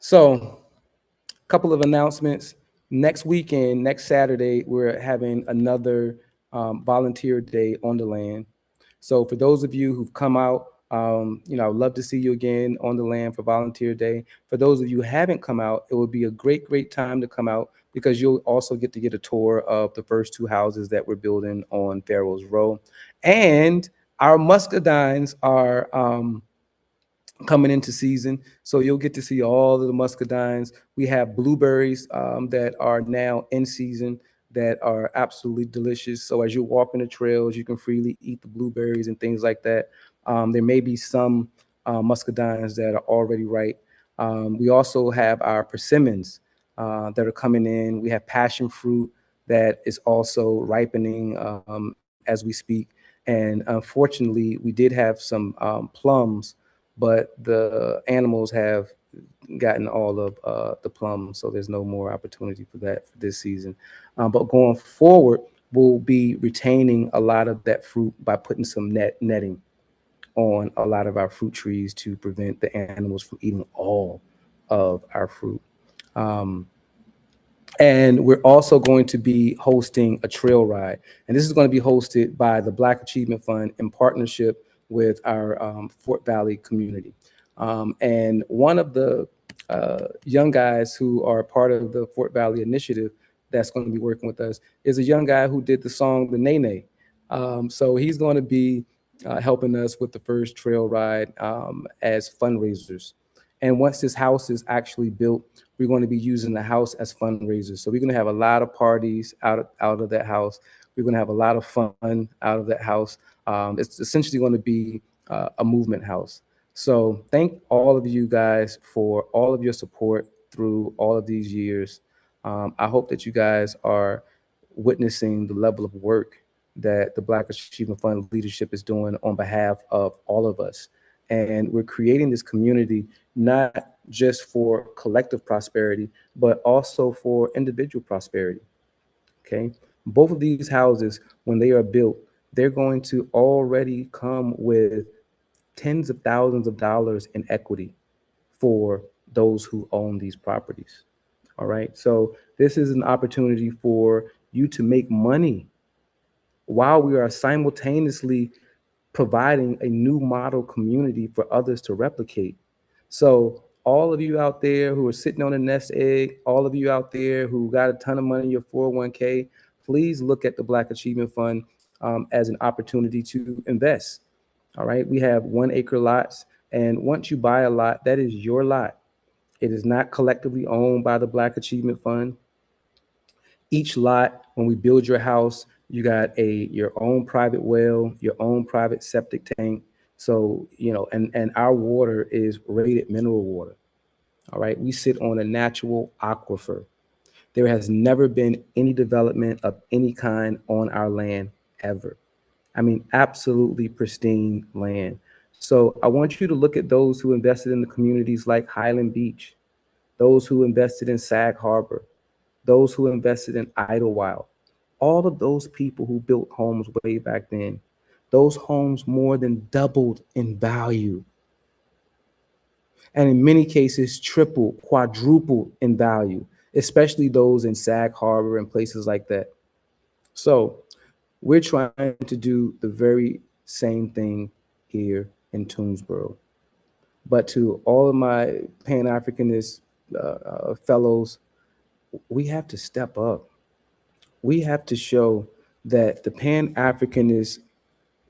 So, a couple of announcements. Next weekend, next Saturday, we're having another volunteer day on the land. So for those of you who've come out, I'd love to see you again on the land for Volunteer Day. For those of you who haven't come out, it would be a great, great time to come out, because you'll also get a tour of the first 2 houses that we're building on Pharaoh's Row. And our muscadines are coming into season. So you'll get to see all of the muscadines. We have blueberries that are now in season that are absolutely delicious. So as you're walking the trails, you can freely eat the blueberries and things like that. There may be some muscadines that are already ripe. We also have our persimmons that are coming in. We have passion fruit that is also ripening as we speak. And unfortunately, we did have some plums, but the animals have gotten all of the plums, so there's no more opportunity for that for this season. But going forward, we'll be retaining a lot of that fruit by putting some netting on a lot of our fruit trees to prevent the animals from eating all of our fruit. Um, And we're also going to be hosting a trail ride. And this is going to be hosted by the Black Achievement Fund in partnership with our Fort Valley community. And one of the young guys who are part of the Fort Valley initiative that's going to be working with us is a young guy who did the song The Nene. So he's going to be helping us with the first trail ride as fundraisers. And once this house is actually built, we're going to be using the house as fundraisers. So we're going to have a lot of parties out of that house. We're going to have a lot of fun out of that house. It's essentially going to be a movement house. So thank all of you guys for all of your support through all of these years. I hope that you guys are witnessing the level of work that the Black Achievement Fund leadership is doing on behalf of all of us. And we're creating this community not just for collective prosperity, but also for individual prosperity. Okay. Both of these houses, when they are built, they're going to already come with tens of thousands of dollars in equity for those who own these properties. All right. So this is an opportunity for you to make money while we are simultaneously providing a new model community for others to replicate. So, all of you out there who are sitting on a nest egg, all of you out there who got a ton of money in your 401k, please look at the Black Achievement Fund as an opportunity to invest. All right. We have 1 acre lots. And once you buy a lot, that is your lot. It is not collectively owned by the Black Achievement Fund. Each lot, when we build your house, you got your own private well, your own private septic tank. So, and our water is rated mineral water. All right. We sit on a natural aquifer. There has never been any development of any kind on our land ever. I mean, absolutely pristine land. So I want you to look at those who invested in the communities like Highland Beach, those who invested in Sag Harbor, those who invested in Idlewild, all of those people who built homes way back then, those homes more than doubled in value. And in many cases, tripled, quadrupled in value, especially those in Sag Harbor and places like that. So we're trying to do the very same thing here in Toomsboro. But to all of my Pan Africanist fellows, we have to step up. We have to show that the Pan Africanist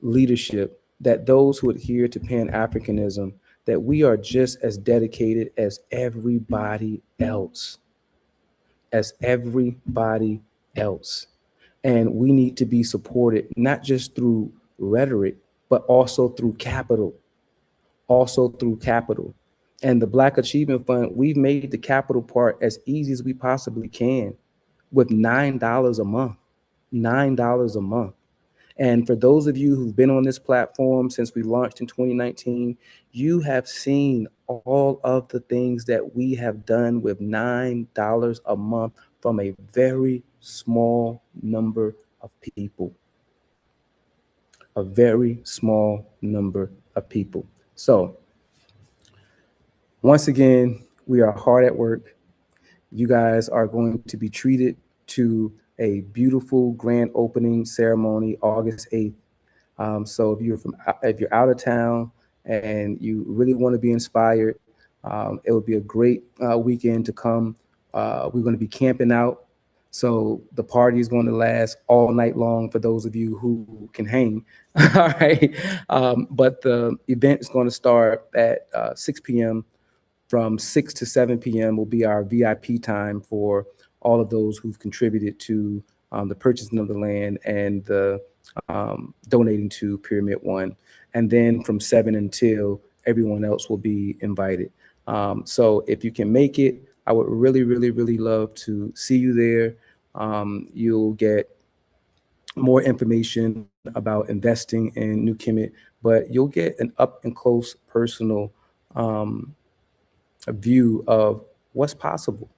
leadership, that those who adhere to Pan Africanism, that we are just as dedicated as everybody else, as everybody else. And we need to be supported not just through rhetoric, but also through capital, also through capital. And the Black Achievement Fund, we've made the capital part as easy as we possibly can with $9 a month. $9 a month. And for those of you who've been on this platform since we launched in 2019, you have seen all of the things that we have done with $9 a month from a very small number of people. A very small number of people. So, once again, we are hard at work. You guys are going to be treated to a beautiful grand opening ceremony August 8th. So if you're out of town and you really want to be inspired, it will be a great weekend to come. We're going to be camping out. So the party is going to last all night long for those of you who can hang. All right. But the event is going to start at 6 p.m. From 6 to 7 p.m. will be our VIP time for all of those who've contributed to the purchasing of the land and the donating to Pyramid One. And then from 7 until everyone else will be invited. So if you can make it, I would really, really, really love to see you there. You'll get more information about investing in New Kemet, but you'll get an up and close personal um, a view of what's possible.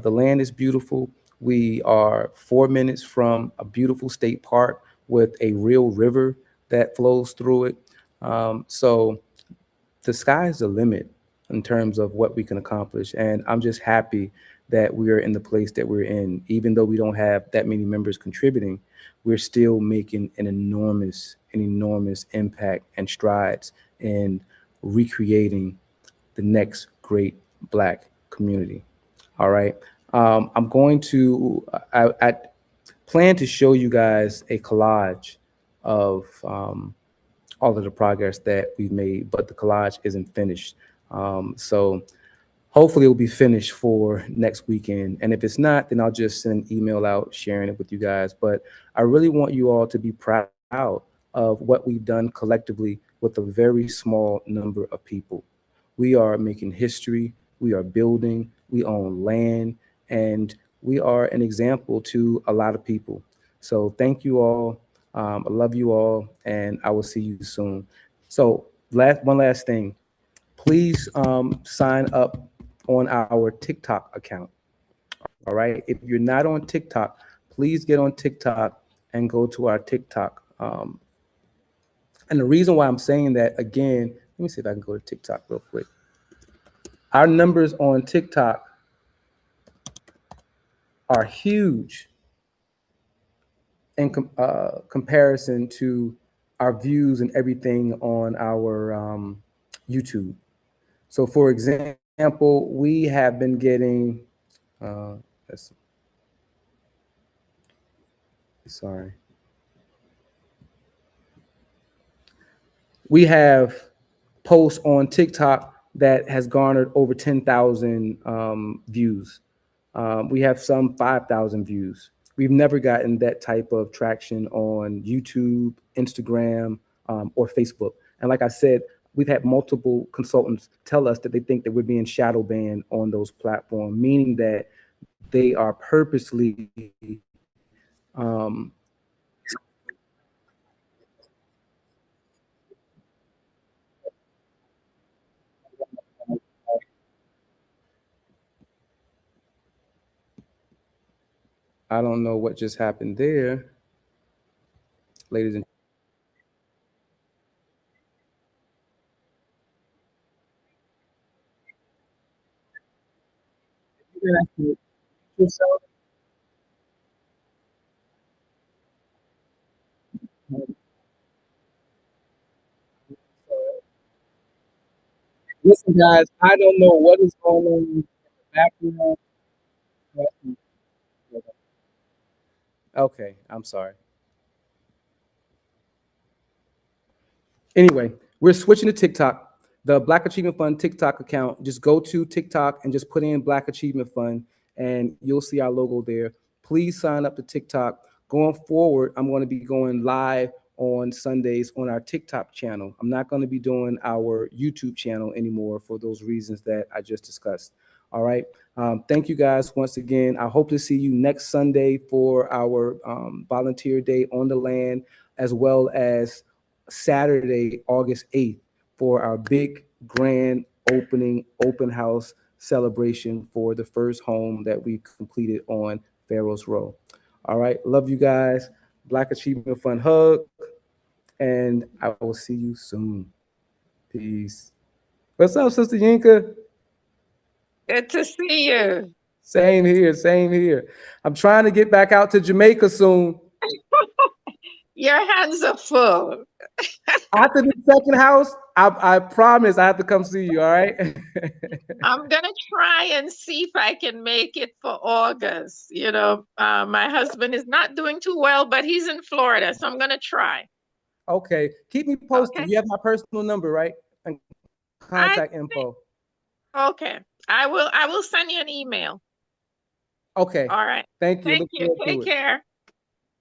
The land is beautiful. We are 4 minutes from a beautiful state park with a real river that flows through it. So the sky is the limit in terms of what we can accomplish. And I'm just happy that we are in the place that we're in. Even though we don't have that many members contributing, we're still making an enormous impact and strides in recreating the next great Black community. All right. I'm going to, I plan to show you guys a collage of all of the progress that we've made, but the collage isn't finished. So hopefully it will be finished for next weekend. And if it's not, then I'll just send an email out sharing it with you guys. But I really want you all to be proud of what we've done collectively with a very small number of people. We are making history, we are building, we own land, and we are an example to a lot of people. So thank you all. I love you all, and I will see you soon. So, one last thing, please sign up on our TikTok account. All right. If you're not on TikTok, please get on TikTok and go to our TikTok. And the reason why I'm saying that again, let me see if I can go to TikTok real quick. Our numbers on TikTok are huge in comparison to our views and everything on our YouTube. So, for example, we have been getting, uh, let's- sorry, we have posts on TikTok that has garnered over 10,000 views. We have some 5,000 views. We've never gotten that type of traction on YouTube, Instagram, or Facebook. And like I said, we've had multiple consultants tell us that they think that we're being shadow banned on those platforms, meaning that they are purposely um, I don't know what just happened there, ladies and gentlemen. Listen, guys, I don't know what is going on in the background. Okay, I'm sorry. Anyway, we're switching to TikTok. The Black Achievement Fund TikTok account, just go to TikTok and just put in Black Achievement Fund, and you'll see our logo there. Please sign up to TikTok. Going forward, I'm going to be going live on Sundays on our TikTok channel. I'm not going to be doing our YouTube channel anymore for those reasons that I just discussed. All right. Thank you guys once again. I hope to see you next Sunday for our volunteer day on the land, as well as Saturday, August 8th, for our big grand opening open house celebration for the first home that we completed on Pharaoh's Row. All right. Love you guys. Black Achievement Fund hug. And I will see you soon. Peace. What's up, Sister Yinka? Good to see you. Same here. Same here. I'm trying to get back out to Jamaica soon. Your hands are full. After the second house, I promise I have to come see you. All right. I'm going to try and see if I can make it for August. My husband is not doing too well, but he's in Florida, so I'm going to try. Okay. Keep me posted. Okay. You have my personal number, right? And I contact info. Okay. I will send you an email. Okay. All right. Thank you. Thank Look you. forward to Take it. care.